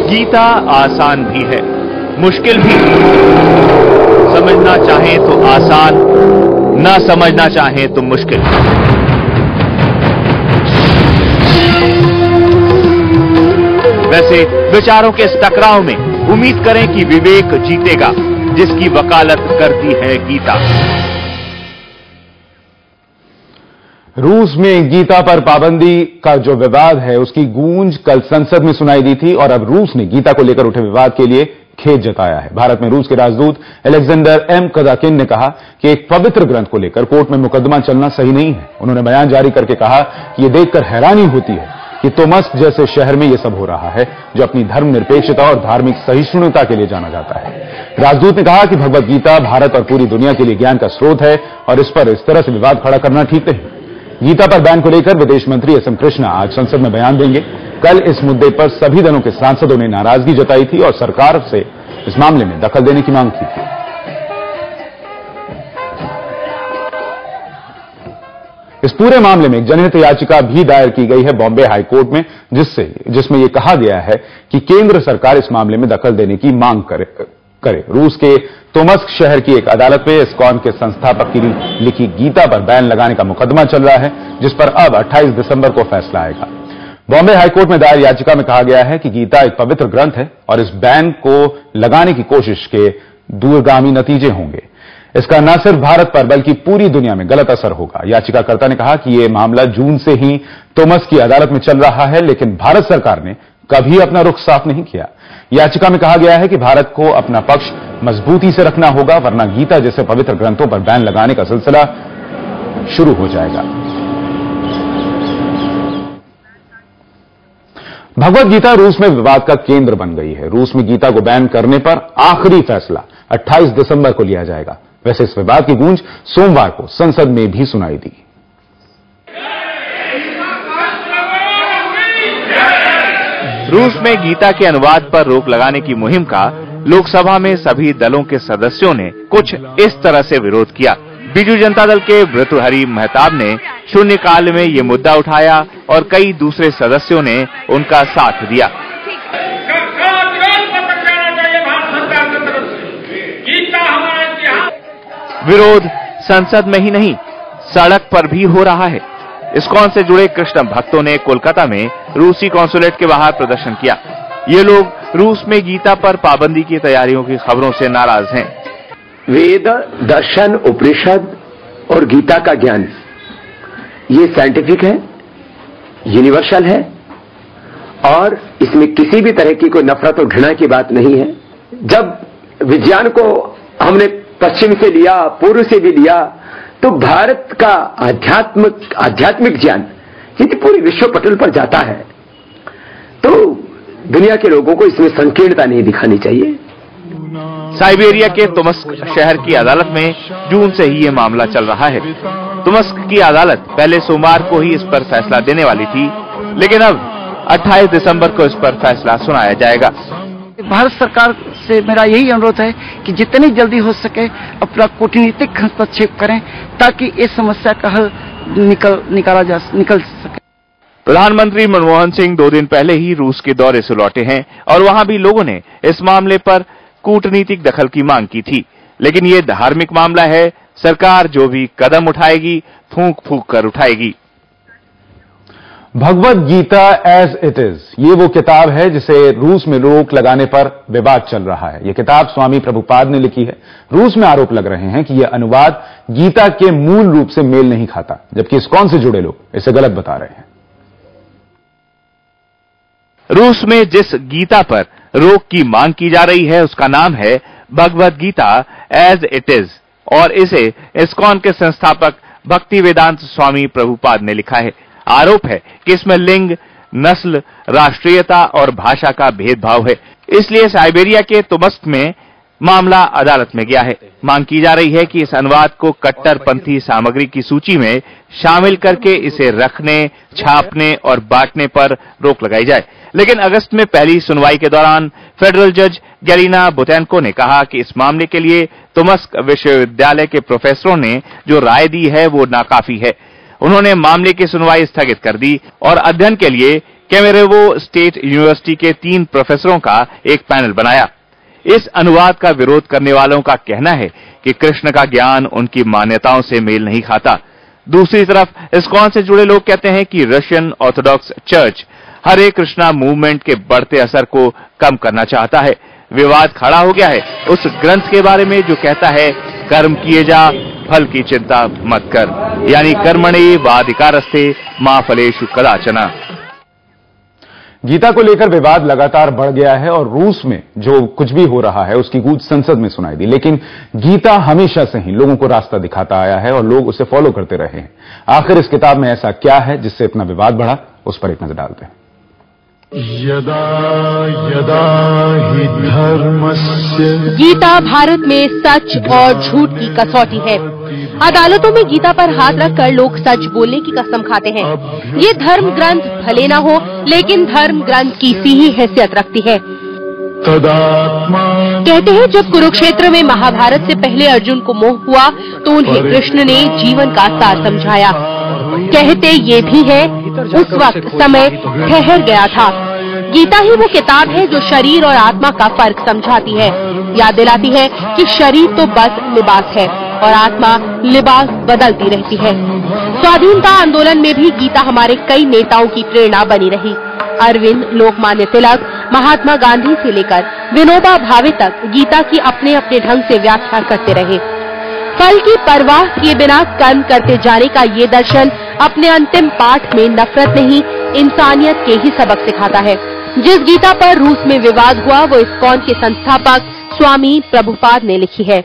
गीता आसान भी है, मुश्किल भी। समझना चाहें तो आसान, ना समझना चाहें तो मुश्किल। वैसे विचारों के इस टकराव में उम्मीद करें कि विवेक जीतेगा, जिसकी वकालत करती है गीता। रूस में गीता पर पाबंदी का जो विवाद है, उसकी गूंज कल संसद में सुनाई दी थी और अब रूस ने गीता को लेकर उठे विवाद के लिए खेद जताया है। भारत में रूस के राजदूत अलेक्जेंडर एम कजाकिन ने कहा कि एक पवित्र ग्रंथ को लेकर कोर्ट में मुकदमा चलना सही नहीं है। उन्होंने बयान जारी करके कहा कि यह देखकर हैरानी होती है कि तोमस्क जैसे शहर में यह सब हो रहा है, जो अपनी धर्मनिरपेक्षता और धार्मिक सहिष्णुता के लिए जाना जाता है। राजदूत ने कहा कि भगवत गीता भारत और पूरी दुनिया के लिए ज्ञान का स्रोत है और इस पर इस तरह से विवाद खड़ा करना ठीक नहीं। गीता पर बैन को लेकर विदेश मंत्री एस एम कृष्णा आज संसद में बयान देंगे। कल इस मुद्दे पर सभी दलों के सांसदों ने नाराजगी जताई थी और सरकार से इस मामले में दखल देने की मांग की थी। इस पूरे मामले में एक जनहित याचिका भी दायर की गई है बॉम्बे हाईकोर्ट में, जिसमें यह कहा गया है कि केंद्र सरकार इस मामले में दखल देने की मांग करे। रूस के तोमस्क शहर की एक अदालत में इस्कॉन के संस्थापक की लिखी गीता पर बैन लगाने का मुकदमा चल रहा है, जिस पर अब 28 दिसंबर को फैसला आएगा। बॉम्बे हाईकोर्ट में दायर याचिका में कहा गया है कि गीता एक पवित्र ग्रंथ है और इस बैन को लगाने की कोशिश के दूरगामी नतीजे होंगे। इसका न सिर्फ भारत पर बल्कि पूरी दुनिया में गलत असर होगा। याचिकाकर्ता ने कहा कि यह मामला जून से ही तोमस्क की अदालत में चल रहा है, लेकिन भारत सरकार ने कभी अपना रुख साफ नहीं किया। याचिका में कहा गया है कि भारत को अपना पक्ष मजबूती से रखना होगा, वरना गीता जैसे पवित्र ग्रंथों पर बैन लगाने का सिलसिला शुरू हो जाएगा। भगवत गीता रूस में विवाद का केंद्र बन गई है। रूस में गीता को बैन करने पर आखिरी फैसला 28 दिसंबर को लिया जाएगा। वैसे इस विवाद की गूंज सोमवार को संसद में भी सुनाई दी। रूस में गीता के अनुवाद पर रोक लगाने की मुहिम का लोकसभा में सभी दलों के सदस्यों ने कुछ इस तरह से विरोध किया। बीजू जनता दल के भर्तृहरि महताब ने शून्यकाल में ये मुद्दा उठाया और कई दूसरे सदस्यों ने उनका साथ दिया। विरोध संसद में ही नहीं, सड़क पर भी हो रहा है। इस्कॉन से जुड़े कृष्ण भक्तों ने कोलकाता में रूसी कॉन्सुलेट के बाहर प्रदर्शन किया। ये लोग रूस में गीता पर पाबंदी की तैयारियों की खबरों से नाराज हैं। वेद, दर्शन, उपनिषद और गीता का ज्ञान ये साइंटिफिक है, यूनिवर्सल है और इसमें किसी भी तरह की कोई नफरत और घृणा की बात नहीं है। जब विज्ञान को हमने पश्चिम से लिया, पूर्व से भी लिया, तो भारत का आध्यात्मिक ज्ञान यदि पूरे विश्व पटल पर जाता है तो दुनिया के लोगों को इसमें संकीर्णता नहीं दिखानी चाहिए। साइबेरिया के तोमस्क शहर की अदालत में जून से ही ये मामला चल रहा है। तोमस्क की अदालत पहले सोमवार को ही इस पर फैसला देने वाली थी, लेकिन अब 28 दिसंबर को इस पर फैसला सुनाया जाएगा। भारत सरकार से मेरा यही अनुरोध है कि जितनी जल्दी हो सके अपना कूटनीतिक हस्तक्षेप करें ताकि इस समस्या का हल निकल सके। प्रधानमंत्री मनमोहन सिंह 2 दिन पहले ही रूस के दौरे से लौटे हैं और वहां भी लोगों ने इस मामले पर कूटनीतिक दखल की मांग की थी, लेकिन ये धार्मिक मामला है, सरकार जो भी कदम उठाएगी फूंक फूंक कर उठाएगी। Bhagavad Gita as it is, ये वो किताब है जिसे रूस में रोक लगाने पर विवाद चल रहा है। ये किताब स्वामी प्रभुपाद ने लिखी है। रूस में आरोप लग रहे हैं कि यह अनुवाद गीता के मूल रूप से मेल नहीं खाता, जबकि इस्कॉन से जुड़े लोग इसे गलत बता रहे हैं। रूस में जिस गीता पर रोक की मांग की जा रही है उसका नाम है Bhagavad Gita as it is और इसे इस्कॉन के संस्थापक भक्ति वेदांत स्वामी प्रभुपाद ने लिखा है। आरोप है कि इसमें लिंग, नस्ल, राष्ट्रीयता और भाषा का भेदभाव है, इसलिए साइबेरिया के तोमस्क में मामला अदालत में गया है। मांग की जा रही है कि इस अनुवाद को कट्टरपंथी सामग्री की सूची में शामिल करके इसे रखने, छापने और बांटने पर रोक लगाई जाए। लेकिन अगस्त में पहली सुनवाई के दौरान फेडरल जज गैलिना बुतेन्को ने कहा कि इस मामले के लिए तोमस्क विश्वविद्यालय के प्रोफेसरों ने जो राय दी है वो नाकाफी है। उन्होंने मामले की सुनवाई स्थगित कर दी और अध्ययन के लिए केमेरेवो स्टेट यूनिवर्सिटी के 3 प्रोफेसरों का एक पैनल बनाया। इस अनुवाद का विरोध करने वालों का कहना है कि कृष्ण का ज्ञान उनकी मान्यताओं से मेल नहीं खाता। दूसरी तरफ इस्कॉन से जुड़े लोग कहते हैं कि रशियन ऑर्थोडॉक्स चर्च हरे कृष्णा मूवमेंट के बढ़ते असर को कम करना चाहता है। विवाद खड़ा हो गया है उस ग्रंथ के बारे में जो कहता है कर्म किए जा, फल की चिंता मत कर, यानी कर्मणि वाधिकारस्ते मा फलेषु कदाचन। गीता को लेकर विवाद लगातार बढ़ गया है और रूस में जो कुछ भी हो रहा है उसकी गूंज संसद में सुनाई दी, लेकिन गीता हमेशा से ही लोगों को रास्ता दिखाता आया है और लोग उसे फॉलो करते रहे हैं। आखिर इस किताब में ऐसा क्या है जिससे इतना विवाद बढ़ा, उस पर एक नजर डालते हैं। यदा यदा हि धर्मस्य। गीता भारत में सच और झूठ की कसौटी है। अदालतों में गीता पर हाथ रखकर लोग सच बोलने की कसम खाते हैं। ये धर्म ग्रंथ भले न हो, लेकिन धर्म ग्रंथ की सी ही हैसियत रखती है। कहते हैं जब कुरुक्षेत्र में महाभारत से पहले अर्जुन को मोह हुआ तो उन्हें कृष्ण ने जीवन का सार समझाया। कहते ये भी है उस वक्त समय ठहर गया था। गीता ही वो किताब है जो शरीर और आत्मा का फर्क समझाती है, याद दिलाती है कि शरीर तो बस लिबास है और आत्मा लिबास बदलती रहती है। स्वाधीनता आंदोलन में भी गीता हमारे कई नेताओं की प्रेरणा बनी रही। अरविंद, लोकमान्य तिलक, महात्मा गांधी से लेकर विनोबा भावे तक गीता की अपने अपने ढंग से व्याख्या करते रहे। फल की परवाह किए बिना कर्म करते जाने का ये दर्शन अपने अंतिम पाठ में नफरत नहीं, इंसानियत के ही सबक सिखाता है। जिस गीता पर रूस में विवाद हुआ वो इस्कॉन के संस्थापक स्वामी प्रभुपाद ने लिखी है।